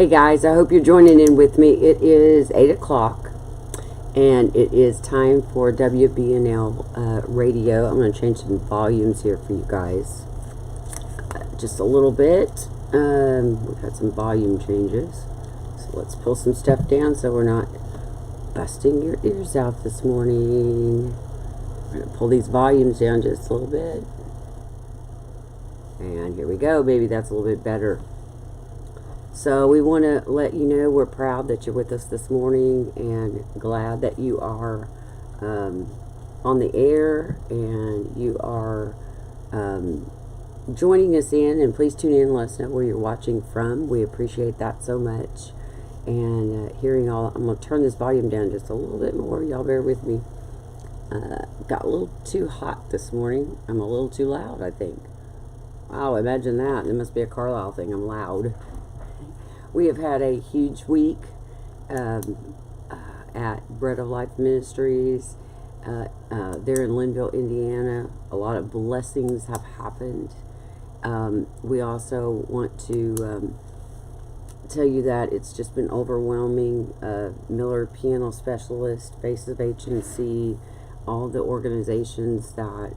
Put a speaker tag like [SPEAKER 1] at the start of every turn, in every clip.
[SPEAKER 1] Hey guys, I hope you're joining in with me. It is 8 o'clock and it is time for WBNL radio. I'm going to change some volumes here for you guys. Just a little bit. We've had some volume changes. So let's pull some stuff down so we're not busting your ears out this morning. We're going to pull these volumes down just a little bit. And here we go, baby. That's a little bit better. So we want to let you know we're proud that you're with us this morning and glad that you are on the air and you are joining us in. And please tune in and let us know where you're watching from. We appreciate that so much. And hearing all, I'm going to turn this volume down just a little bit more. Y'all bear with me. Got a little too hot this morning. I'm a little too loud, I think. Wow, imagine that. It must be a Carlisle thing. I'm loud. We have had a huge week at Bread of Life Ministries there in Linville, Indiana. A lot of blessings have happened. We also want to tell you that it's just been overwhelming. Miller Piano Specialist, Face of H&C, all the organizations that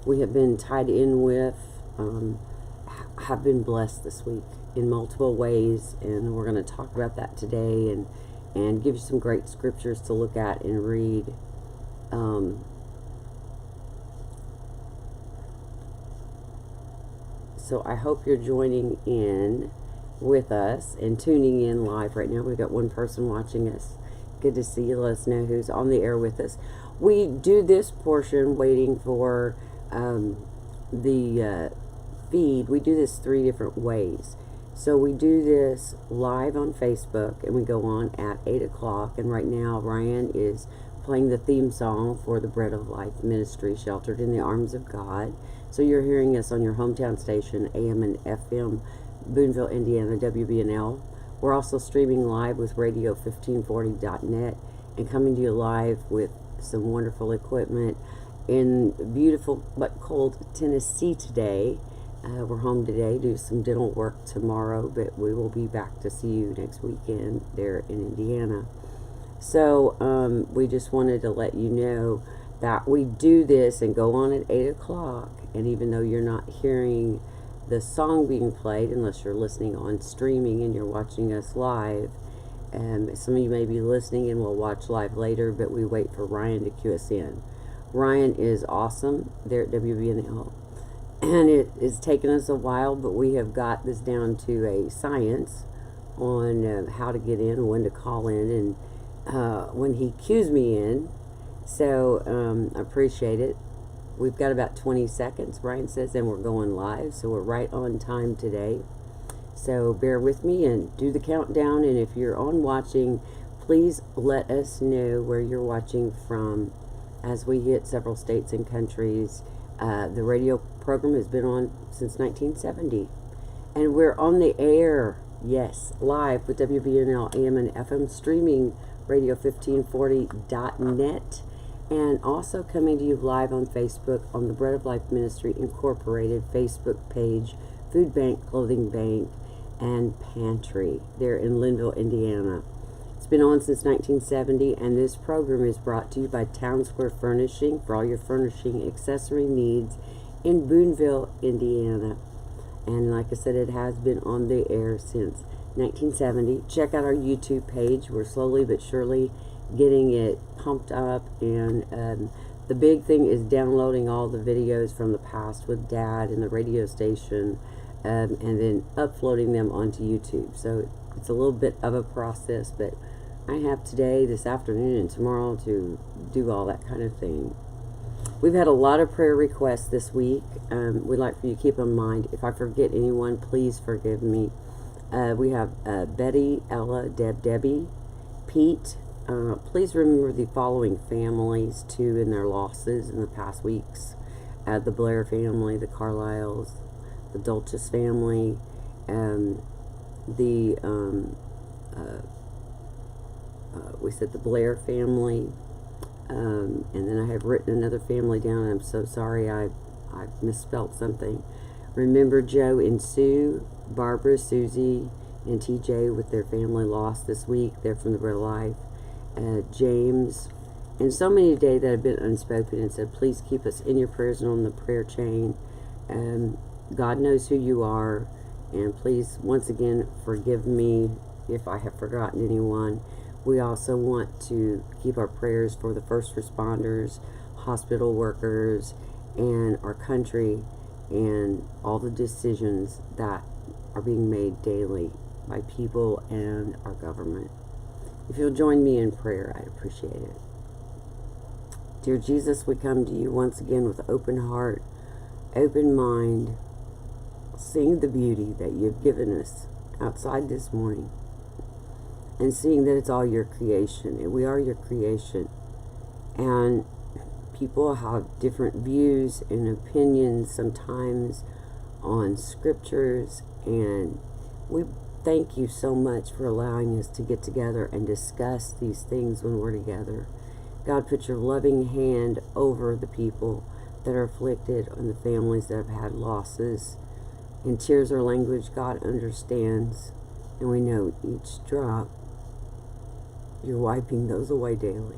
[SPEAKER 1] we have been tied in with have been blessed this week in multiple ways, and we're going to talk about that today and give you some great scriptures to look at and read. So I hope you're joining in with us and tuning in live right now. We've got one person watching us. Good to see you. Let us know who's on the air with us. We do this portion waiting for the feed. We do this 3 different ways. So we do this live on Facebook, and we go on at 8 o'clock. And right now, Ryan is playing the theme song for the Bread of Life Ministry, Sheltered in the Arms of God. So you're hearing us on your hometown station, AM and FM, Boonville, Indiana, WBNL. We're also streaming live with radio1540.net and coming to you live with some wonderful equipment in beautiful but cold Tennessee today. We're home today, do some dental work tomorrow, but we will be back to see you next weekend there in Indiana. So we just wanted to let you know that we do this and go on at 8 o'clock, and even though you're not hearing the song being played, unless you're listening on streaming and you're watching us live, some of you may be listening and will watch live later, but we wait for Ryan to cue us in. Ryan is awesome there at WBNL. And it has taken us a while, but we have got this down to a science on how to get in and when to call in and when he cues me in. So I appreciate it. We've got about 20 seconds, Brian says, and we're going live. So we're right on time today. So bear with me and do the countdown. And if you're on watching, please let us know where you're watching from as we hit several states and countries. The radio program has been on since 1970, and we're on the air, yes, live with WBNL AM and FM, streaming radio1540.net, and also coming to you live on Facebook on the Bread of Life Ministry Incorporated Facebook page, Food Bank, Clothing Bank, and Pantry there in Linville, Indiana. It's been on since 1970, and this program is brought to you by Town Square Furnishing for all your furnishing accessory needs in Boonville, Indiana. And like I said, it has been on the air since 1970. Check out our YouTube page. We're slowly but surely getting it pumped up, and the big thing is downloading all the videos from the past with Dad and the radio station, and then uploading them onto YouTube. So it's a little bit of a process, but I have today, this afternoon, and tomorrow to do all that kind of thing. We've had a lot of prayer requests this week. We'd like for you to keep in mind, if I forget anyone, please forgive me. We have Betty, Ella, Debbie, Pete. Please remember the following families, too, and their losses in the past weeks. The Blair family, the Carlisles, the Dulces family, we said the Blair family, and then I have written another family down, and I'm so sorry I misspelled something. Remember Joe and Sue, Barbara, Susie, and TJ with their family loss this week. They're from the Bread of Life. James, and so many today that have been unspoken, and said, please keep us in your prayers and on the prayer chain. God knows who you are, and please, once again, forgive me if I have forgotten anyone. We also want to keep our prayers for the first responders, hospital workers, and our country, and all the decisions that are being made daily by people and our government. If you'll join me in prayer, I'd appreciate it. Dear Jesus, we come to you once again with open heart, open mind, seeing the beauty that you've given us outside this morning, and seeing that it's all your creation, and we are your creation. And people have different views and opinions sometimes on scriptures, and we thank you so much for allowing us to get together and discuss these things when we're together. God, put your loving hand over the people that are afflicted, on the families that have had losses. And tears are language God understands, and we know each drop, you're wiping those away daily.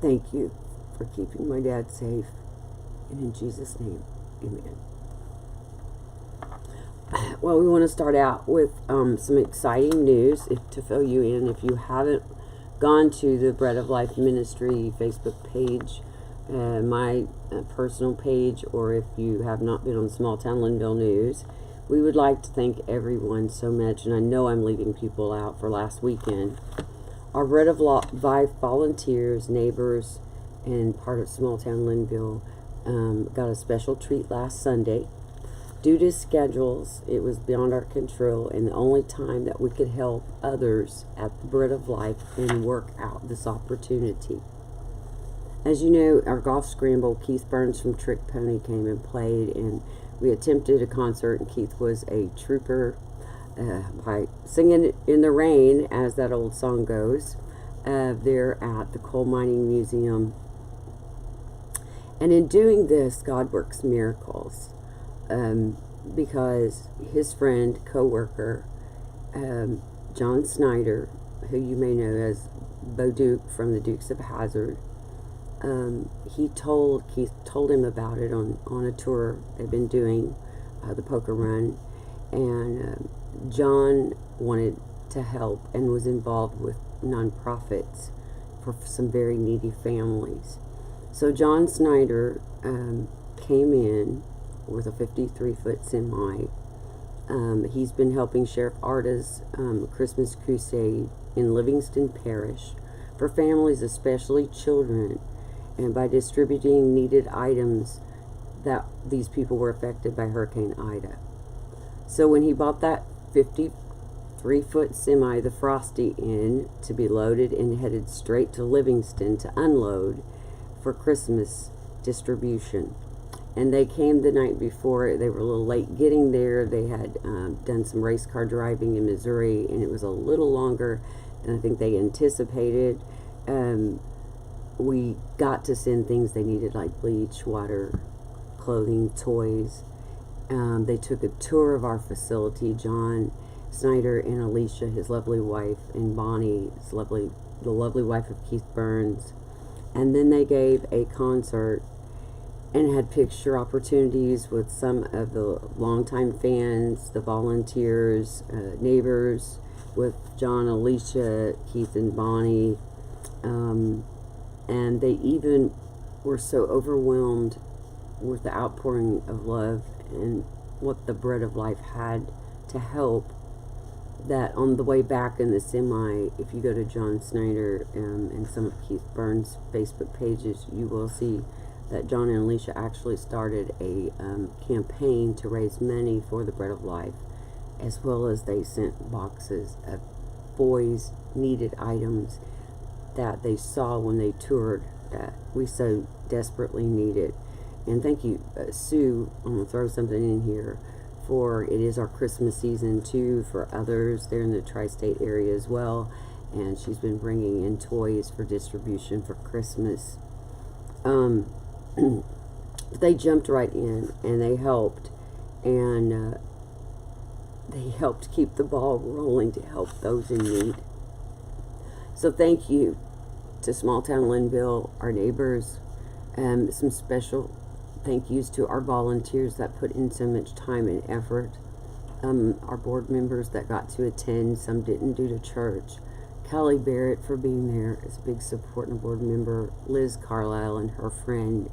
[SPEAKER 1] Thank you for keeping my dad safe, and in Jesus' name, amen. Well, we want to start out with some exciting news to fill you in. If you haven't gone to the Bread of Life Ministry Facebook page, my personal page, or if you have not been on Small Town Linville News, we would like to thank everyone so much, and I know I'm leaving people out for last weekend. Our Bread of Life volunteers, neighbors, and part of Small Town Linville got a special treat last Sunday. Due to schedules, it was beyond our control, and the only time that we could help others at the Bread of Life and work out this opportunity. As you know, our golf scramble, Keith Burns from Trick Pony came and played, and we attempted a concert, and Keith was a trooper by singing in the rain, as that old song goes, there at the Coal Mining Museum. And in doing this, God works miracles. Because his friend, co-worker, John Snyder, who you may know as Bo Duke from the Dukes of Hazzard, Keith told him about it on a tour they've been doing, the poker run, and John wanted to help and was involved with nonprofits for some very needy families. So John Snyder came in with a 53-foot semi. He's been helping Sheriff Arda's Christmas crusade in Livingston Parish for families, especially children, and by distributing needed items that these people were affected by Hurricane Ida. So when he bought that 53-foot semi, the Frosty Inn, to be loaded and headed straight to Livingston to unload for Christmas distribution. And they came the night before. They were a little late getting there. They had done some race car driving in Missouri, and it was a little longer than I think they anticipated. We got to send things they needed, like bleach, water, clothing, toys. They took a tour of our facility. John Snyder and Alicia, his lovely wife, and Bonnie, the lovely wife of Keith Burns. And then they gave a concert and had picture opportunities with some of the longtime fans, the volunteers, neighbors, with John, Alicia, Keith, and Bonnie. And they even were so overwhelmed with the outpouring of love and what the Bread of Life had to help, that on the way back in the semi, if you go to John Snyder and some of Keith Burns' Facebook pages, you will see that John and Alicia actually started a campaign to raise money for the Bread of Life, as well as they sent boxes of boys' needed items that they saw when they toured that we so desperately needed. And thank you, Sue, I'm going to throw something in here, for it is our Christmas season too for others. They're in the tri-state area as well, and she's been bringing in toys for distribution for Christmas. They jumped right in and they helped, and they helped keep the ball rolling to help those in need. So thank you to Small Town Linville, our neighbors, some special thank yous to our volunteers that put in so much time and effort, our board members that got to attend, some didn't due to church, Kelly Barrett for being there as a big support and a board member, Liz Carlisle and her friend,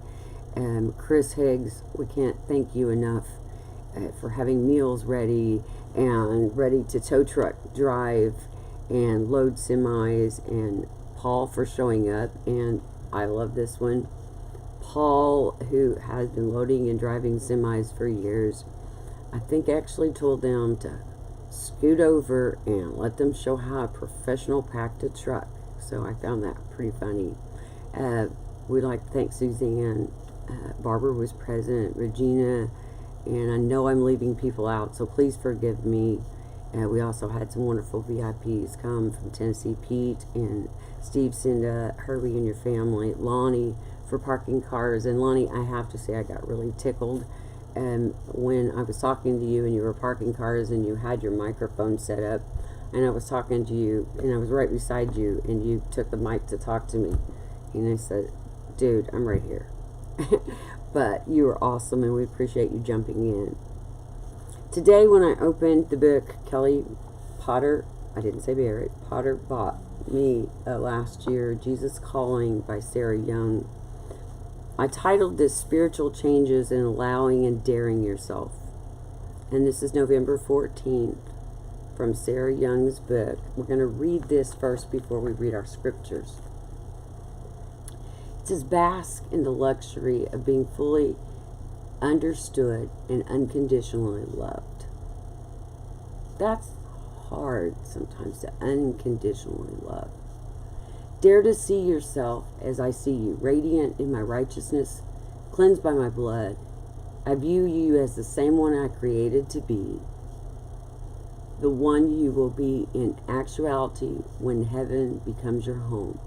[SPEAKER 1] Chris Higgs, we can't thank you enough for having meals ready and ready to tow truck drive and load semis, and Paul for showing up, and I love this one, Paul, who has been loading and driving semis for years, I think actually told them to scoot over and let them show how a professional packed a truck. So I found that pretty funny. We'd like to thank Suzanne. Barbara was present, Regina, and I know I'm leaving people out, so please forgive me. We also had some wonderful VIPs come from Tennessee, Pete and Steve, Cinda, Herbie and your family, Lonnie for parking cars. And Lonnie, I have to say I got really tickled when I was talking to you and you were parking cars and you had your microphone set up and I was talking to you and I was right beside you and you took the mic to talk to me and I said, dude, I'm right here. But you were awesome and we appreciate you jumping in. Today when I opened the book Kelly Potter, I didn't say Barrett, Potter bought me last year, Jesus Calling by Sarah Young. I titled this Spiritual Changes in Allowing and Daring Yourself. And this is November 14th from Sarah Young's book. We're going to read this first before we read our scriptures. It says, bask in the luxury of being fully understood and unconditionally loved. That's hard sometimes to unconditionally love. Dare to see yourself as I see you, radiant in my righteousness, cleansed by my blood. I view you as the same one I created to be, the one you will be in actuality when heaven becomes your home.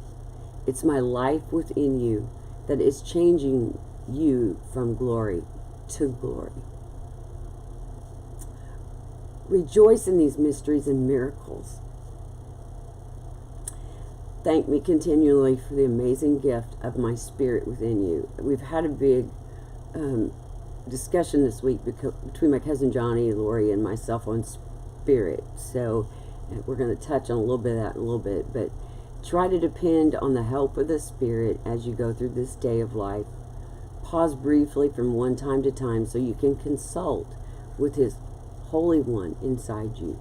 [SPEAKER 1] It's my life within you that is changing you from glory to glory. Rejoice in these mysteries and miracles. Thank me continually for the amazing gift of my spirit within you. We've had a big discussion this week between my cousin Johnny, Lori, and myself on spirit. So we're going to touch on a little bit of that in a little bit. But try to depend on the help of the Spirit as you go through this day of life. Pause briefly from one time to time so you can consult with His Holy One inside you.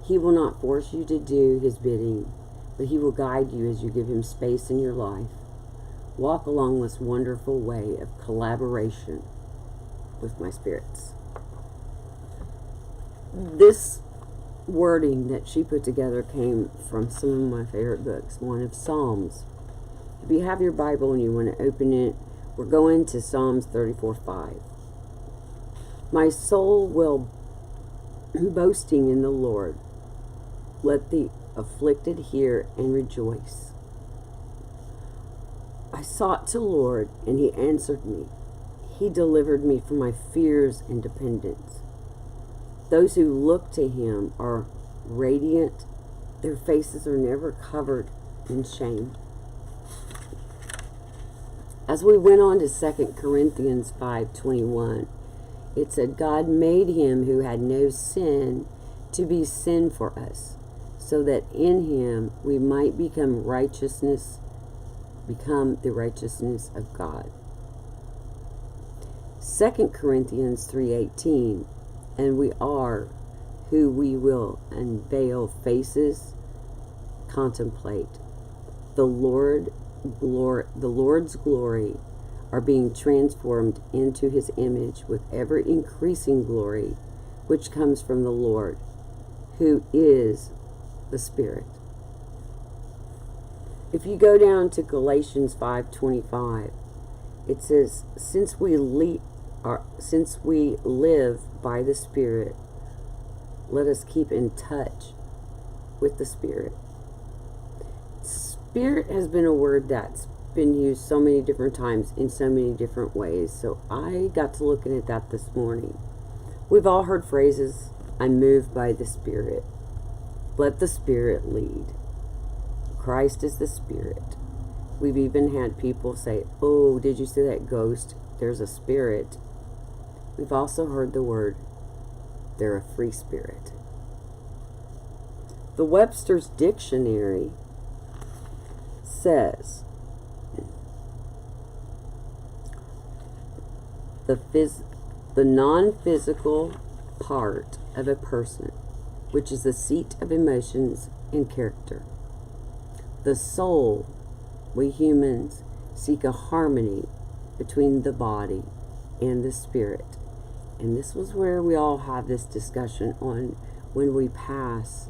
[SPEAKER 1] He will not force you to do His bidding, but He will guide you as you give Him space in your life. Walk along this wonderful way of collaboration with my spirits. This wording that she put together came from some of my favorite books, one of Psalms. If you have your Bible and you want to open it, we're going to Psalms 34:5. My soul will boasting in the Lord. Let the afflicted hear and rejoice. I sought to Lord, and He answered me. He delivered me from my fears and dependence. Those who look to Him are radiant. Their faces are never covered in shame. As we went on to 2 Corinthians 5:21, it said, God made Him who had no sin to be sin for us, so that in Him we might become the righteousness of God. 2 Corinthians 3:18, and we are who we will unveil faces, contemplate. The Lord's glory are being transformed into His image with ever increasing glory, which comes from the Lord, who is the Spirit. If you go down to Galatians 5:25, it says, since we live by the Spirit, let us keep in touch with the Spirit. Spirit has been a word that's been used so many different times in so many different ways. So I got to looking at that this morning. We've all heard phrases I'm moved by the Spirit. Let the Spirit lead. Christ is the Spirit. We've even had people say, oh, did you see that ghost? There's a spirit. We've also heard the word, they're a free spirit. The Webster's Dictionary says, the non-physical part of a person, which is the seat of emotions and character. The soul, we humans seek a harmony between the body and the spirit. And this was where we all have this discussion on when we pass.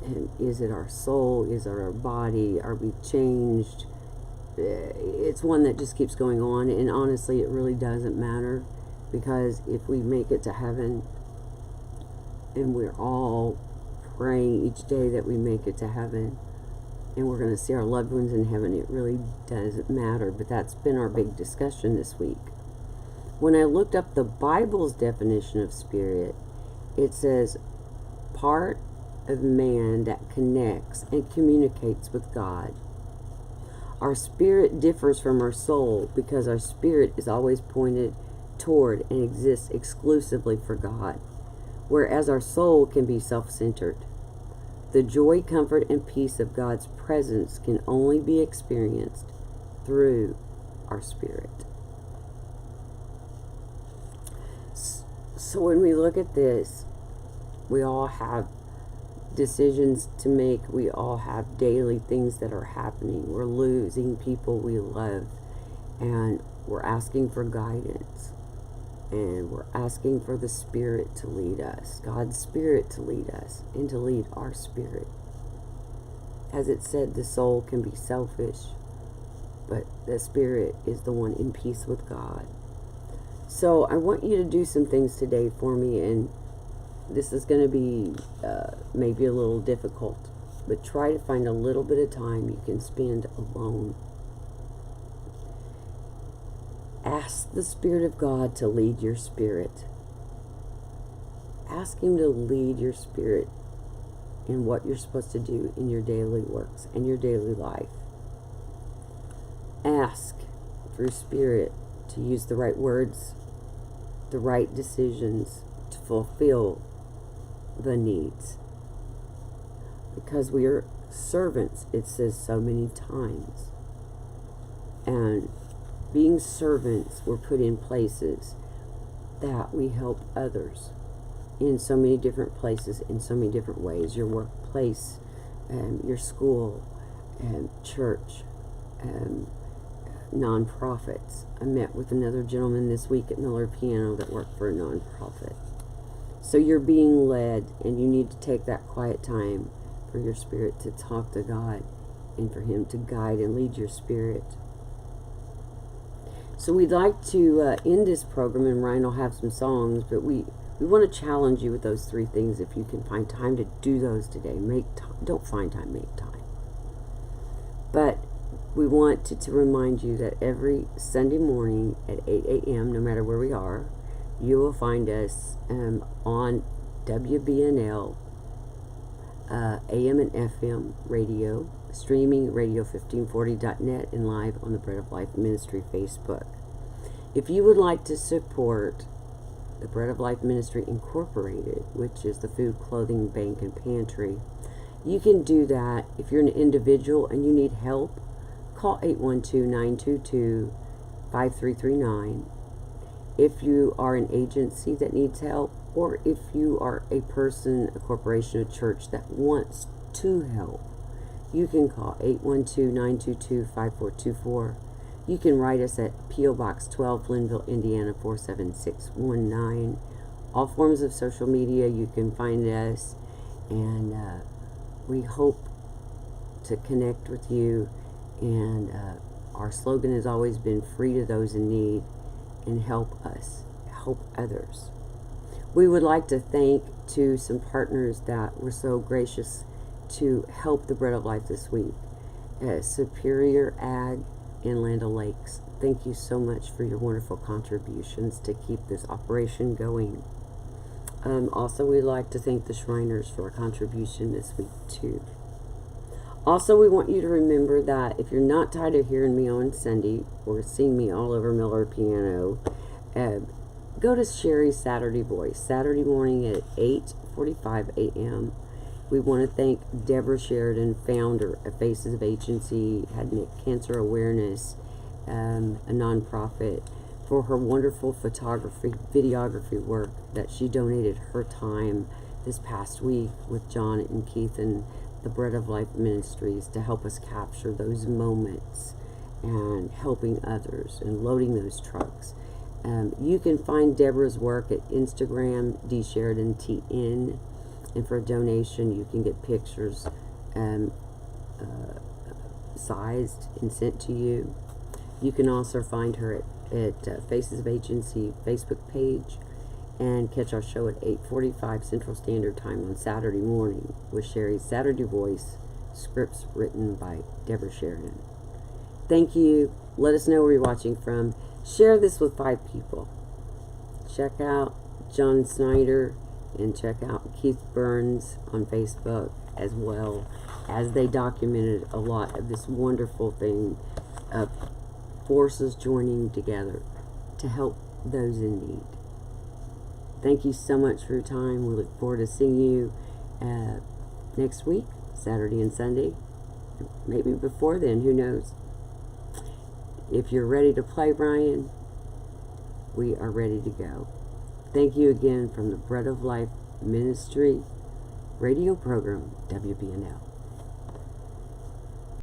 [SPEAKER 1] And is it our soul? Is it our body? Are we changed? It's one that just keeps going on, and honestly it really doesn't matter, because if we make it to heaven, and we're all praying each day that we make it to heaven, and we're going to see our loved ones in heaven, it really doesn't matter. But that's been our big discussion this week. When I looked up the Bible's definition of spirit, it says part of man that connects and communicates with God. Our spirit differs from our soul because our spirit is always pointed toward and exists exclusively for God, whereas our soul can be self-centered. The joy, comfort, and peace of God's presence can only be experienced through our spirit. So when we look at this, we all have decisions to make. We all have daily things that are happening. We're losing people we love, and we're asking for guidance, and we're asking for the Spirit to lead us, God's Spirit to lead us, and to lead our spirit. As it said, the soul can be selfish, but the spirit is the one in peace with God. So I want you to do some things today for me, and this is going to be maybe a little difficult, but try to find a little bit of time you can spend alone. Ask the Spirit of God to lead your spirit. Ask Him to lead your spirit in what you're supposed to do in your daily works and your daily life. Ask through Spirit to use the right words, the right decisions to fulfill the needs. Because we are servants, it says so many times. And being servants, we're put in places that we help others in so many different places, in so many different ways. Your workplace, your school, church, nonprofits. I met with another gentleman this week at Miller Piano that worked for a nonprofit. So you're being led, and you need to take that quiet time for your spirit to talk to God and for Him to guide and lead your spirit. So we'd like to end this program, and Ryan will have some songs, but we want to challenge you with those three things. If you can find time to do those today, make time. Don't find time, make time. But we want to remind you that every Sunday morning at 8 a.m., no matter where we are, you will find us on WBNL, AM and FM radio, streaming radio1540.net, and live on the Bread of Life Ministry Facebook. If you would like to support the Bread of Life Ministry Incorporated, which is the food, clothing, bank, and pantry, you can do that. If you're an individual and you need help, call 812-922-5339. If you are an agency that needs help, or if you are a person, a corporation, a church that wants to help, you can call 812-922-5424. You can write us at P.O. Box 12, Linville, Indiana 47619. All forms of social media, you can find us, and we hope to connect with you. And our slogan has always been free to those in need, and help us, help others. We would like to thank to some partners that were so gracious to help the Bread of Life this week. Superior Ag and Land O'Lakes. Thank you so much for your wonderful contributions to keep this operation going. Also, we'd like to thank the Shriners for a contribution this week, too. Also, we want you to remember that if you're not tired of hearing me on Sunday or seeing me all over Miller Piano, go to Sherry's Saturday Voice, Saturday morning at 8:45 a.m. We want to thank Deborah Sheridan, founder of Faces of Agency, Head and Neck Cancer Awareness, a nonprofit, for her wonderful photography, videography work that she donated her time this past week with John and Keith and the Bread of Life Ministries to help us capture those moments and helping others and loading those trucks. You can find Deborah's work at Instagram, DSheridanTN, and for a donation you can get pictures sized and sent to you. You can also find her at Faces of Agency Facebook page, and catch our show at 8:45 Central Standard Time on Saturday morning with Sherry's Saturday Voice, scripts written by Deborah Sheridan. Thank you. Let us know where you're watching from. Share this with 5 people. Check out John Snyder and check out Keith Burns on Facebook, as well as they documented a lot of this wonderful thing of forces joining together to help those in need. Thank you so much for your time. We look forward to seeing you next week, Saturday and Sunday. Maybe before then, who knows? If you're ready to play, Ryan, we are ready to go. Thank you again from the Bread of Life Ministry radio program, WBNL.